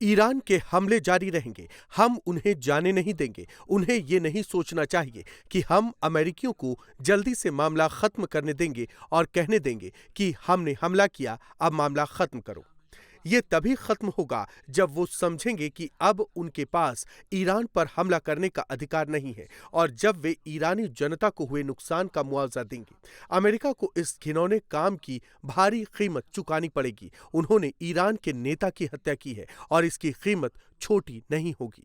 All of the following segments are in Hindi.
ईरान के हमले जारी रहेंगे, हम उन्हें जाने नहीं देंगे। उन्हें ये नहीं सोचना चाहिए कि हम अमेरिकियों को जल्दी से मामला खत्म करने देंगे और कहने देंगे कि हमने हमला किया, अब मामला खत्म करो। ये तभी खत्म होगा जब वो समझेंगे कि अब उनके पास ईरान पर हमला करने का अधिकार नहीं है और जब वे ईरानी जनता को हुए नुकसान का मुआवजा देंगे। अमेरिका को इस घिनौने काम की भारी कीमत चुकानी पड़ेगी। उन्होंने ईरान के नेता की हत्या की है और इसकी कीमत छोटी नहीं होगी।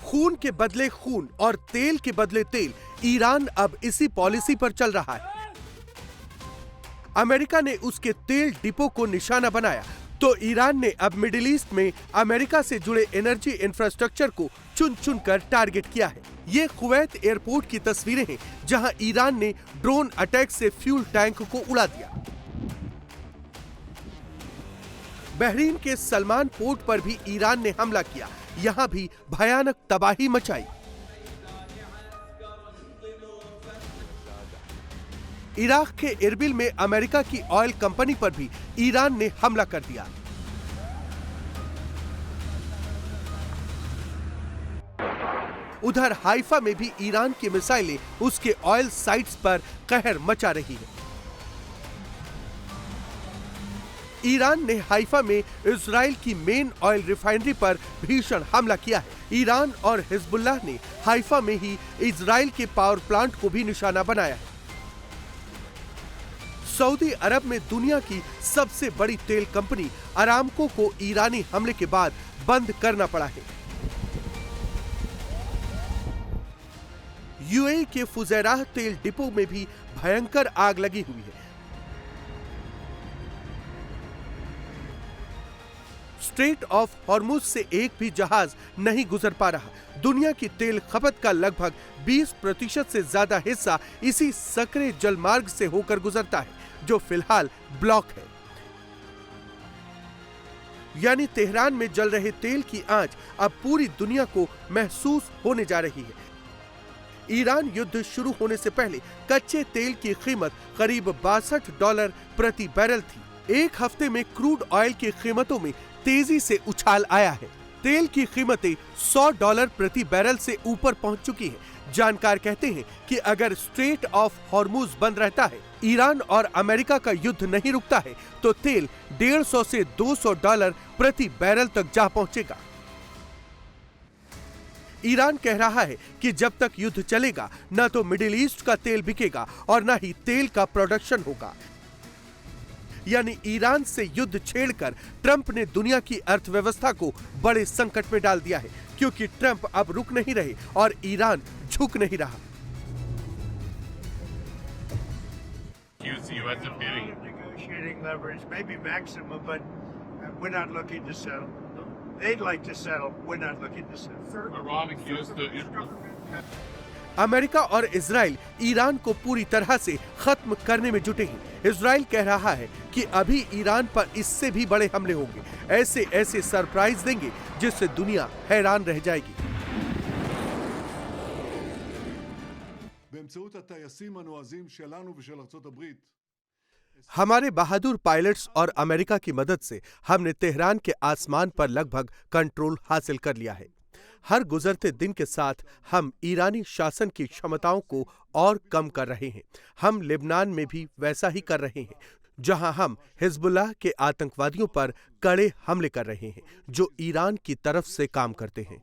खून के बदले खून और तेल के बदले तेल, ईरान अब इसी पॉलिसी पर चल रहा है। अमेरिका ने उसके तेल डिपो को निशाना बनाया तो ईरान ने अब मिडिल ईस्ट में अमेरिका से जुड़े एनर्जी इंफ्रास्ट्रक्चर को चुन चुन कर टारगेट किया है। ये कुवैत एयरपोर्ट की तस्वीरें हैं जहां ईरान ने ड्रोन अटैक से फ्यूल टैंक को उड़ा दिया। बहरीन के सलमान पोर्ट पर भी ईरान ने हमला किया, यहां भी भयानक तबाही मचाई। इराक के इरबिल में अमेरिका की ऑयल कंपनी पर भी ईरान ने हमला कर दिया। उधर हाइफा में भी ईरान की मिसाइलें उसके ऑयल साइट्स पर कहर मचा रही है। ईरान ने हाइफा में इजराइल की मेन ऑयल रिफाइनरी पर भीषण हमला किया है। ईरान और हिजबुल्लाह ने हाइफा में ही इजराइल के पावर प्लांट को भी निशाना बनाया है। सऊदी अरब में दुनिया की सबसे बड़ी तेल कंपनी अरामको को ईरानी हमले के बाद बंद करना पड़ा है। यूएई के फुजैराह तेल डिपो में भी भयंकर आग लगी हुई है। स्ट्रेट ऑफ हॉर्मुज से एक भी जहाज नहीं गुजर पा रहा। दुनिया की तेल खपत का लगभग 20% से ज्यादा हिस्सा इसी सकरे जलमार्ग से होकर गुजरता है जो फिलहाल ब्लॉक है। यानी तेहरान में जल रहे तेल की आंच अब पूरी दुनिया को महसूस होने जा रही है। ईरान युद्ध शुरू होने से पहले कच्चे तेल की कीमत करीब $62 प्रति बैरल थी। एक हफ्ते में क्रूड ऑयल की कीमतों में तेजी से उछाल आया है। तेल की कीमतें $100 प्रति बैरल से ऊपर पहुंच चुकी है। जानकार कहते हैं कि अगर स्ट्रेट ऑफ हॉर्मुज बंद रहता है, ईरान और अमेरिका का युद्ध नहीं रुकता है, तो तेल $150 से $200 प्रति बैरल तक जा पहुंचेगा। ईरान कह रहा है कि जब तक युद्ध चलेगा न तो मिडिल ईस्ट का तेल बिकेगा और न ही तेल का प्रोडक्शन होगा। यानी ईरान से युद्ध छेड़कर ट्रंप ने दुनिया की अर्थव्यवस्था को बड़े संकट में डाल दिया है, क्योंकि ट्रंप अब रुक नहीं रहे और ईरान झुक नहीं रहा। Negotiating leverage, maybe maximum, but we're not looking to settle. They'd like to settle. We're not looking to settle. Iran accused the America और इजराइल ईरान को पूरी तरह से खत्म करने में जुटे हैं। इजराइल कह रहा है कि अभी ईरान पर इससे भी बड़े हमले होंगे, ऐसे ऐसे सरप्राइज देंगे जिससे दुनिया हैरान रह जाएगी। हमारे बहादुर पायलट्स और अमेरिका की मदद से हमने तेहरान के आसमान पर लगभग कंट्रोल हासिल कर लिया है। हर गुजरते दिन के साथ हम ईरानी शासन की क्षमताओं को और कम कर रहे हैं। हम लेबनान में भी वैसा ही कर रहे हैं, जहां हम हिजबुल्लाह के आतंकवादियों पर कड़े हमले कर रहे हैं जो ईरान की तरफ से काम करते हैं।